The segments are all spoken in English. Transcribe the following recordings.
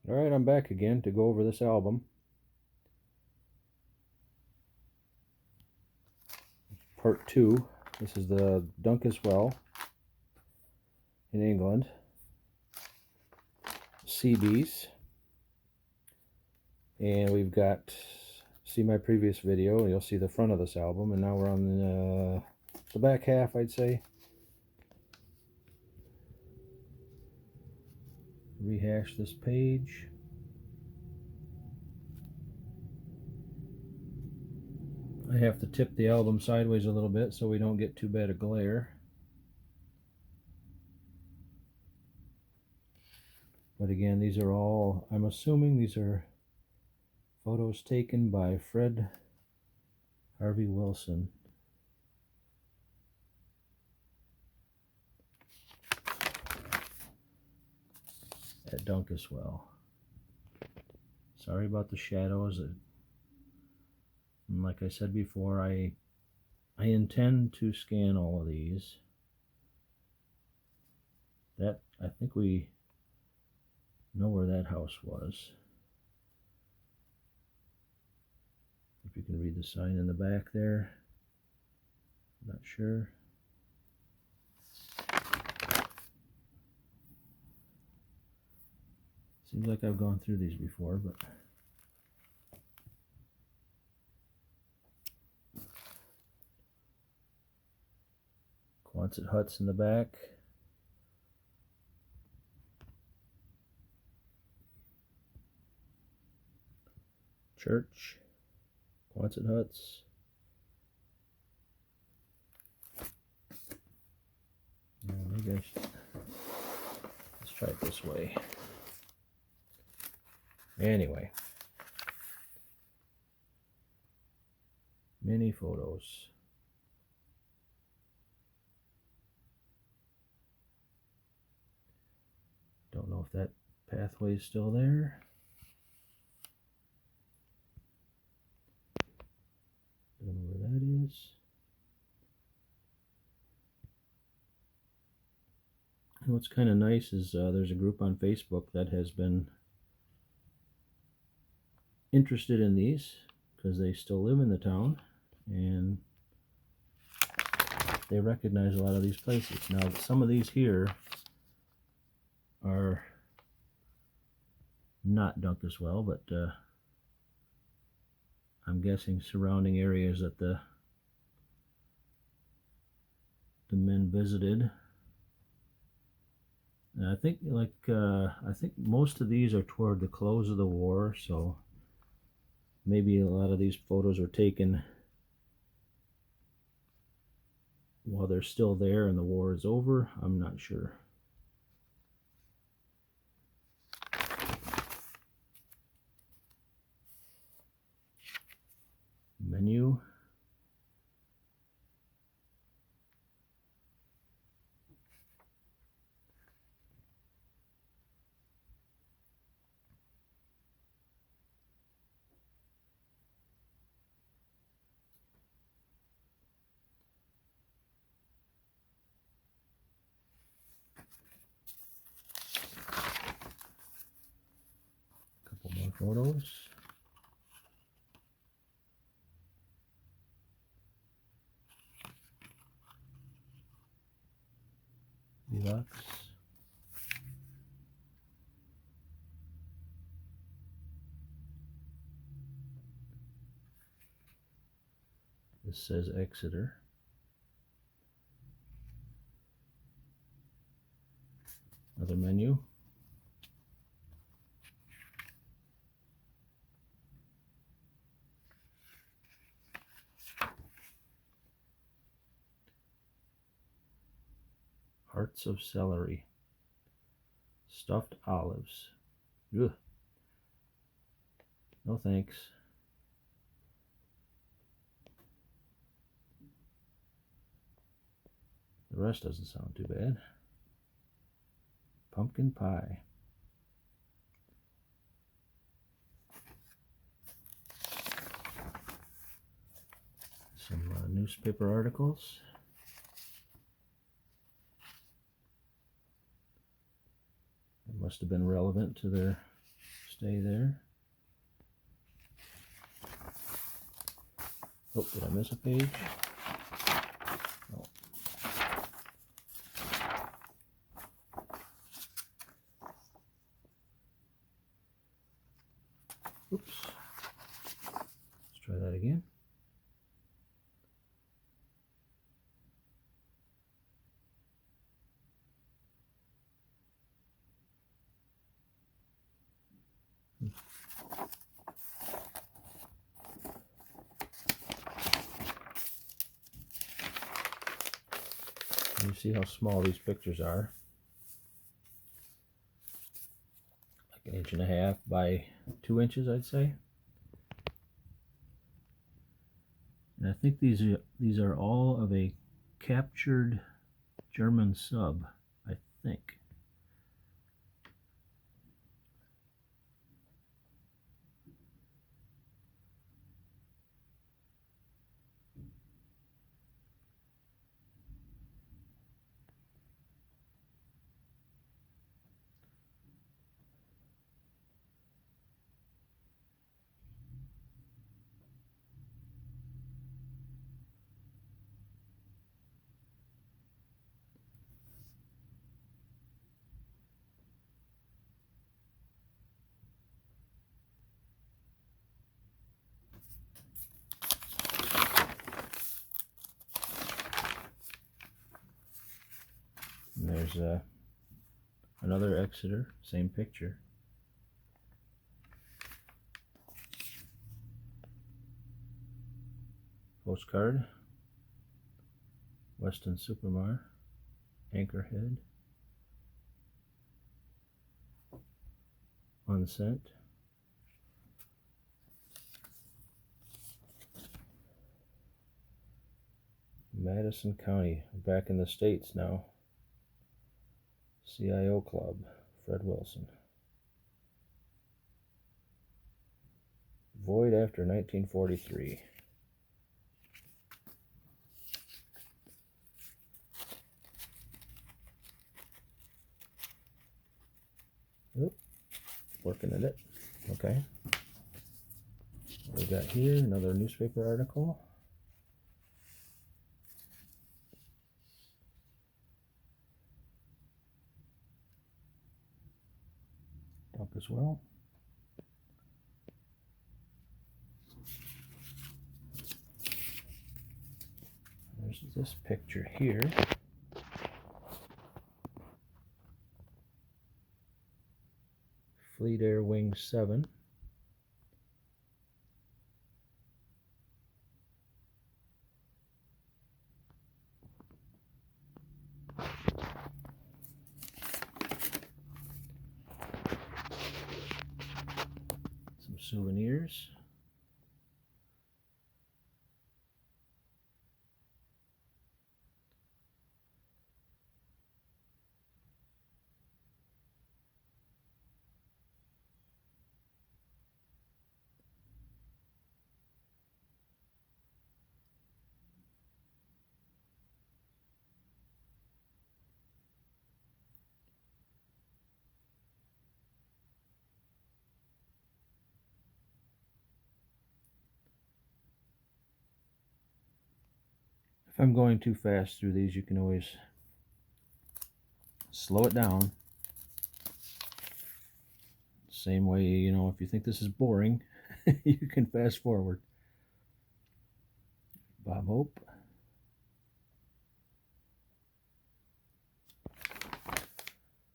Alright, I'm back again to go over this album. Part 2. This is the Dunkeswell in England. Seabees. And we've got, see my previous video, you'll see the front of this album, and now we're on the back half, I'd say. Rehash this page. I have to tip the album sideways a little bit so we don't get too bad a glare. But again, these are all, I'm assuming these are photos taken by Fred Harvey Wilson. At Dunkeswell. Sorry about the shadows. And like I said before, I intend to scan all of these. That, I think we know where that house was. If you can read the sign in the back there. I'm not sure. Seems like I've gone through these before, but Quonset huts in the back. Church. Quonset huts. Maybe I should, let's try it this way. Anyway. Many photos. Don't know if that pathway is still there. Don't know where that is. And what's kind of nice is there's a group on Facebook that has been interested in these because they still live in the town and they recognize a lot of these places. Now, some of these here are not Dunkeswell, but I'm guessing surrounding areas that the men visited. And I think I think most of these are toward the close of the war, so maybe a lot of these photos were taken while they're still there and the war is over. I'm not sure. Menu. Couple more photos. Deluxe. This says Exeter. Another menu. Hearts of celery. Stuffed olives. Ugh. No thanks. The rest doesn't sound too bad. Pumpkin pie. Some newspaper articles. It must have been relevant to their stay there. Oh, did I miss a page? Oh. Oops. Let's try that again. You see how small these pictures are. Like 1.5 inches by 2 inches, I'd say. And I think these are all of a captured German sub, I think. And there's another Exeter, same picture. Postcard, Weston Supermar, Anchorhead, unsent. Madison County, back in the States now. CIO Club, Fred Wilson. Void after 1943. Oop, working at it. Okay. What we got here, another newspaper article. Dunkeswell. There's this picture here. Fleet Air Wing 7. Some souvenirs. If I'm going too fast through these, you can always slow it down. Same way, you know, if you think this is boring, you can fast forward. Bob Hope.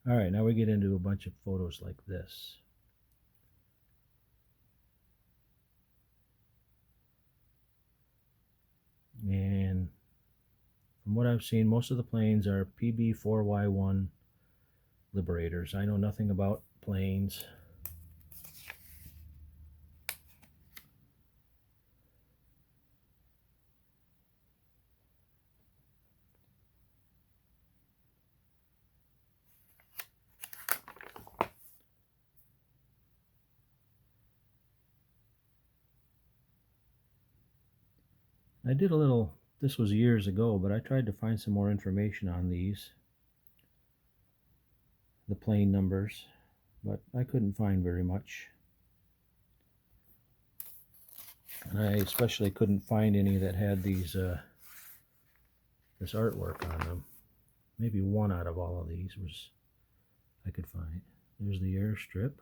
All right, now we get into a bunch of photos like this. And from what I've seen, most of the planes are PB4Y1 Liberators. I know nothing about planes. I did a little, this was years ago, but I tried to find some more information on these, the plane numbers, but I couldn't find very much. And I especially couldn't find any that had these this artwork on them. Maybe one out of all of these was I could find. There's the airstrip.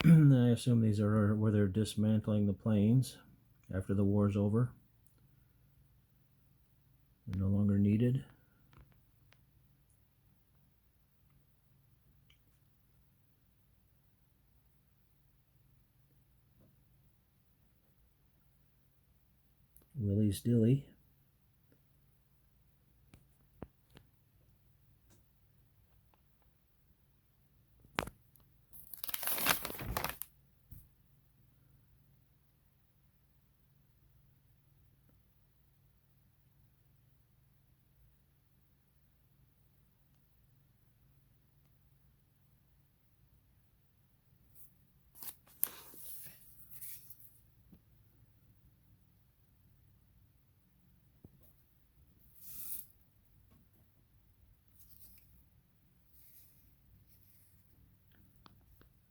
I assume these are where they're dismantling the planes after the war's over. They're no longer needed. Willie's Dilly.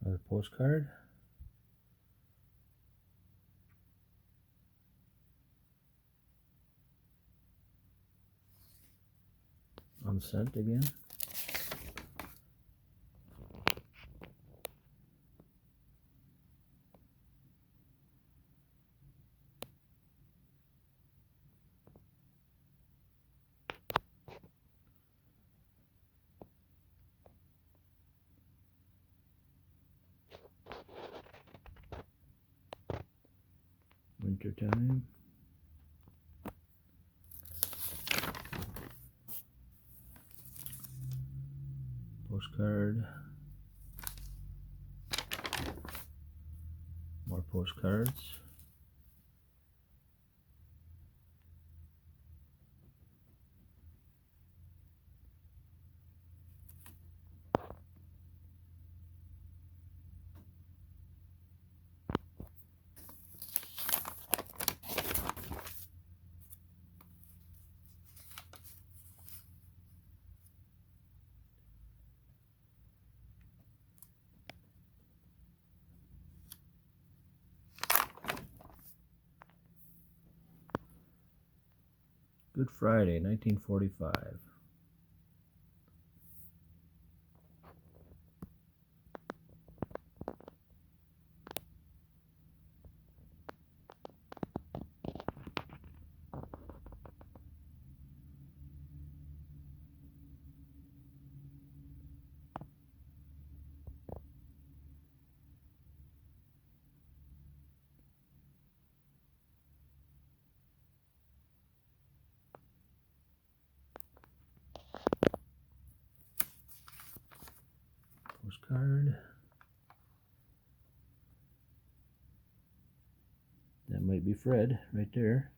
Another postcard. Unsent again. Wintertime. Postcard. More postcards. Good Friday, 1945. Postcard. That might be Fred right there.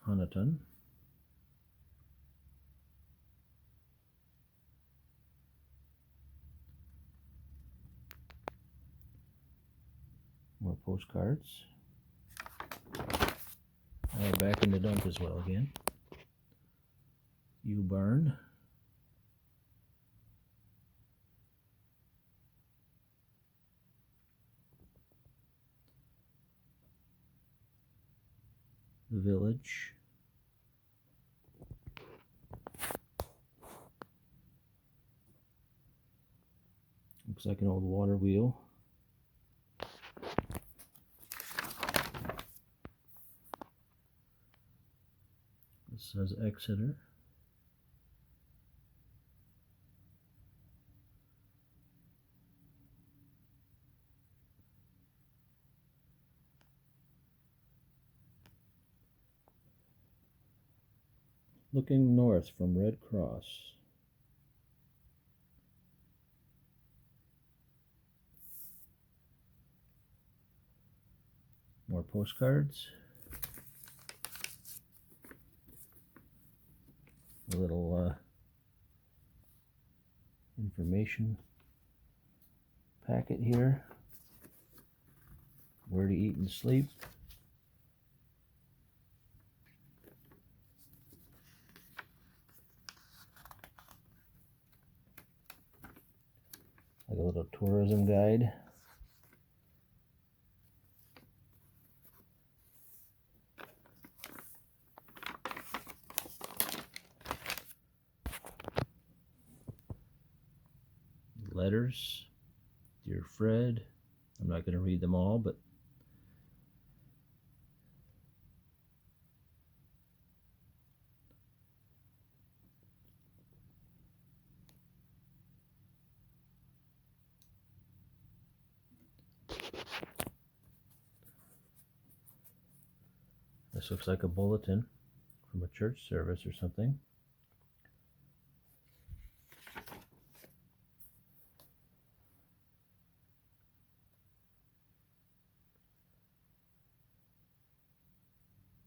Honiton. More postcards. Back into Dunkeswell again. U-Barn. the village. Looks like an old water wheel. This says Exeter. Looking north from Red Cross. More postcards. A little information packet here. Where to eat and sleep. Like a little tourism guide. Letters. Dear Fred. I'm not going to read them all, but this looks like a bulletin from a church service or something.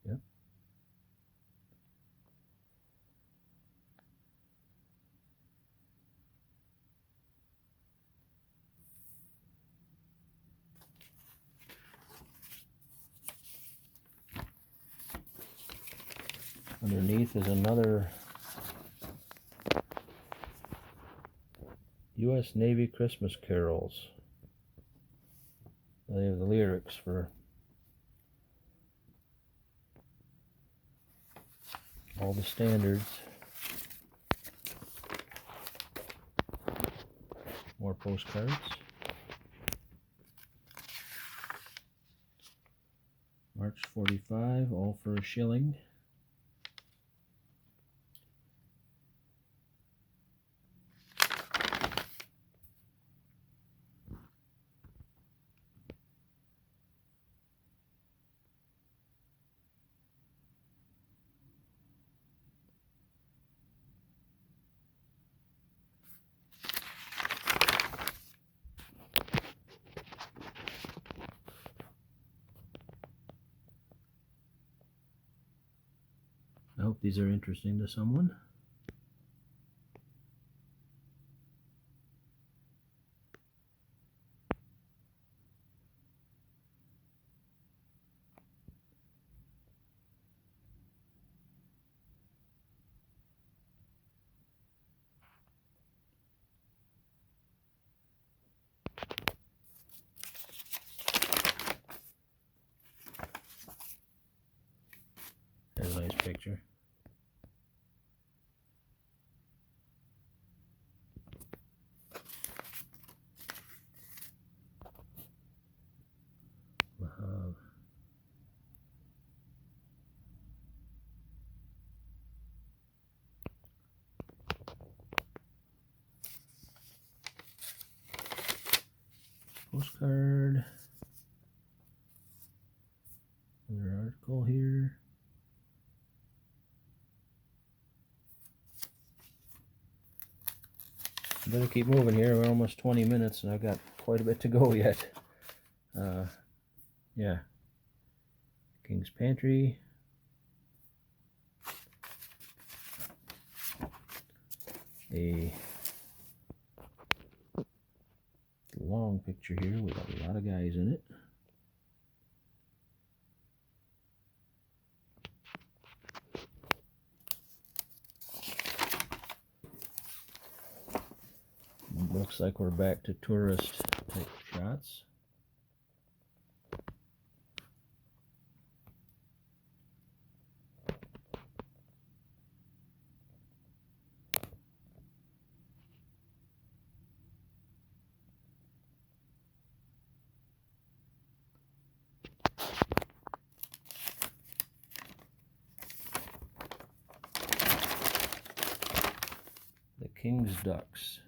Yep. Underneath is another US Navy Christmas carols. They have the lyrics for all the standards. More postcards. March 45, all for a shilling. I hope these are interesting to someone. There's a nice picture. Wow. Postcard. Another article here. Better keep moving here. We're almost 20 minutes and I've got quite a bit to go yet. Yeah. King's Pantry. A long picture here with a lot of guys in it. Looks like we're back to tourist type shots. King's ducks.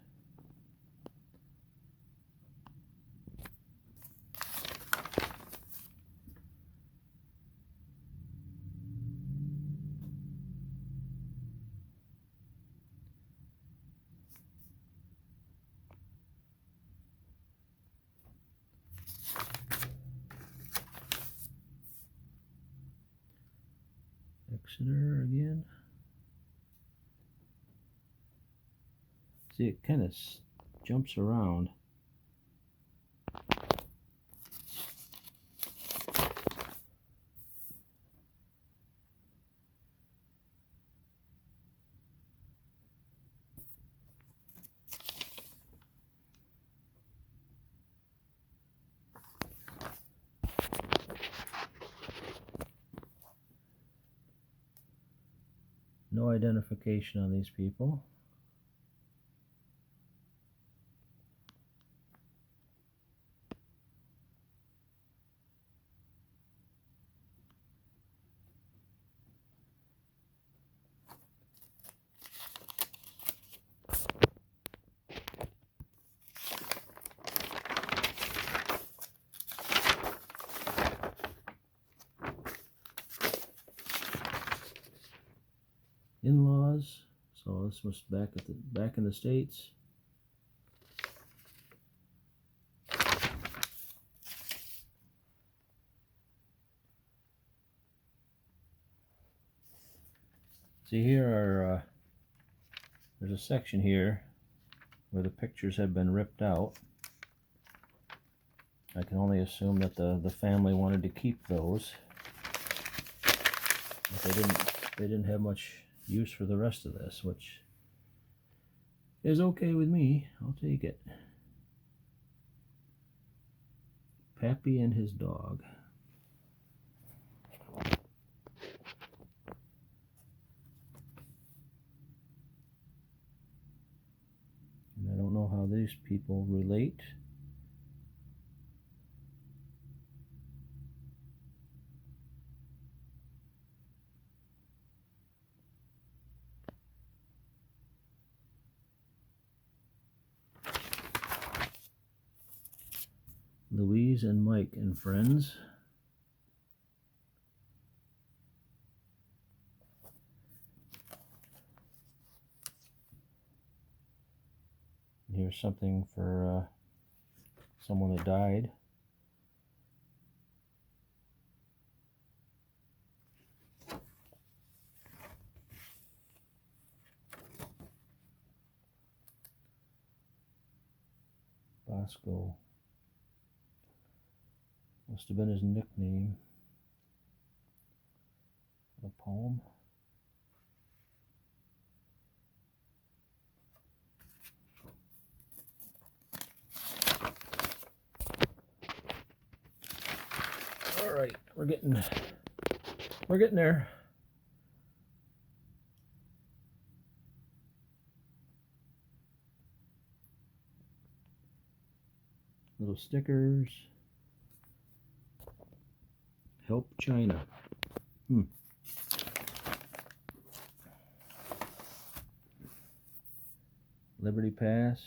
Exeter again. See, it kind of jumps around. No identification on these people. In-laws. So this was back in the States. See, here are there's a section here where the pictures have been ripped out. I can only assume that the family wanted to keep those, but they didn't have much use for the rest of this, which is okay with me. I'll take it. Pappy and his dog. And I don't know how these people relate. Louise and Mike and friends. Here's something for someone that died. Bosco. Must have been his nickname. A poem. All right, we're getting there. Little stickers. Help China. Liberty Pass.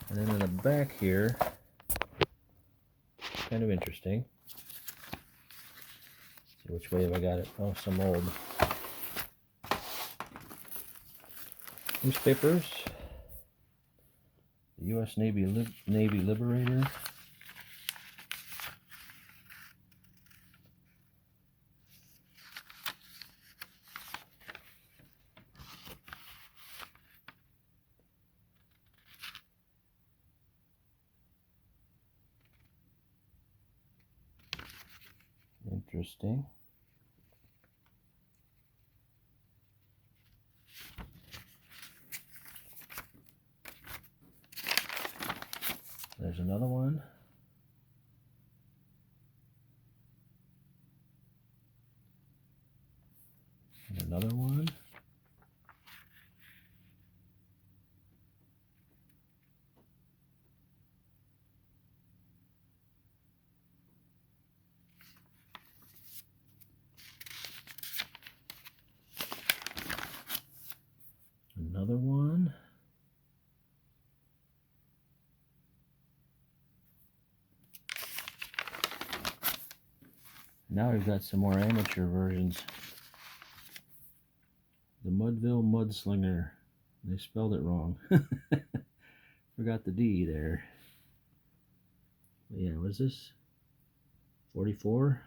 And then in the back here, kind of interesting. Let's see, which way have I got it? Oh, some old newspapers. The US Navy Liberator. Interesting. There's another one. And another one. Now we've got some more amateur versions. The Mudville Mudslinger. They spelled it wrong. Forgot the D there. But yeah, what is this? 44.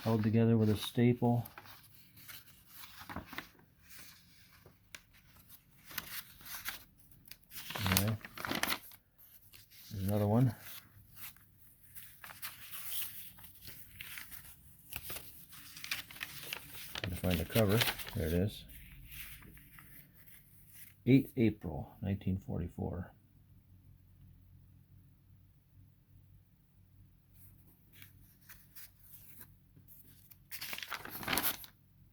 Held together with a staple. Okay. There's another one. Trying to find the cover. There it is. 8 April 1944.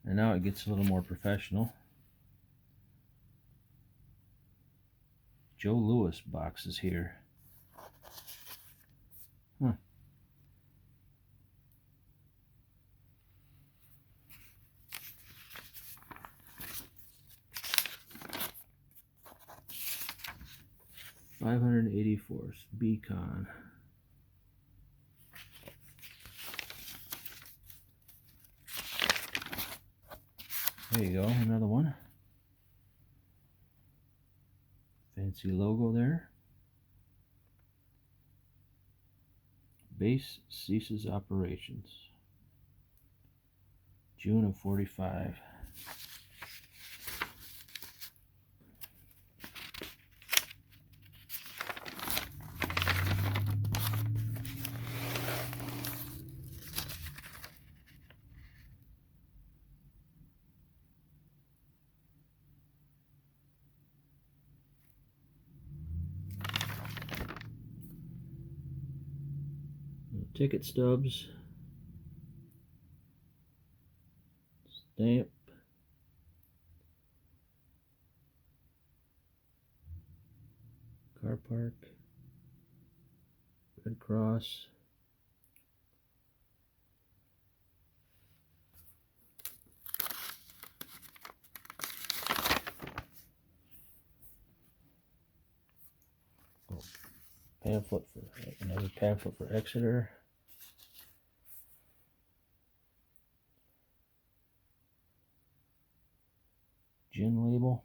And now it gets a little more professional. Joe Louis boxes here. Huh. .584th Beacon. There you go, another one. Fancy logo there. Base ceases operations. June of 45. Ticket stubs, stamp, car park, Red Cross, pamphlet for another pamphlet for Exeter. Gin label.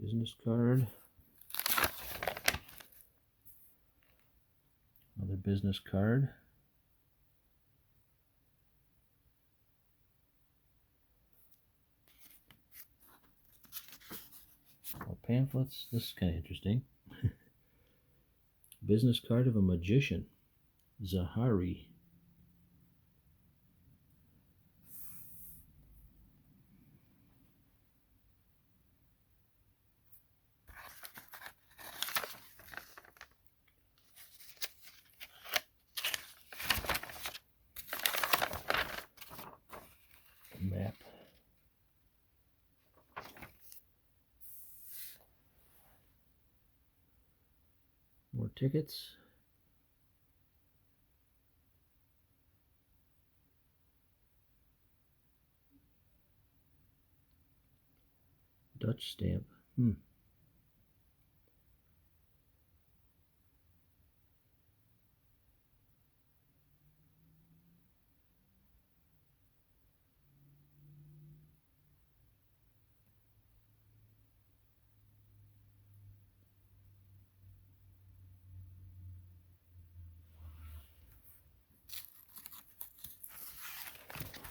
Business card. Another business card. More pamphlets. This is kind of interesting. Business card of a magician. Zahari. Map. More tickets. Dutch stamp.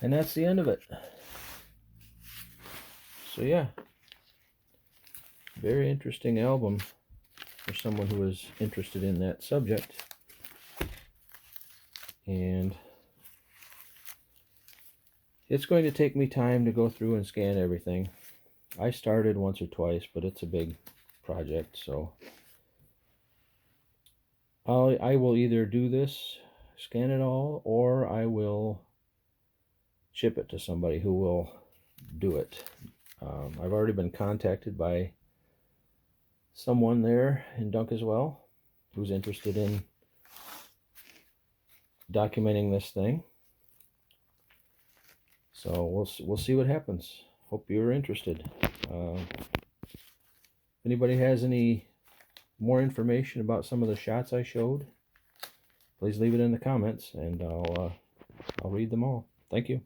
And that's the end of it. So yeah, very interesting album for someone who is interested in that subject. And it's going to take me time to go through and scan everything. I started once or twice, but it's a big project, so I will either do this, scan it all, or I will ship it to somebody who will do it. I've already been contacted by someone there in Dunkeswell who's interested in documenting this thing. So we'll see what happens. Hope you're interested. If anybody has any more information about some of the shots I showed, please leave it in the comments, and I'll read them all. Thank you.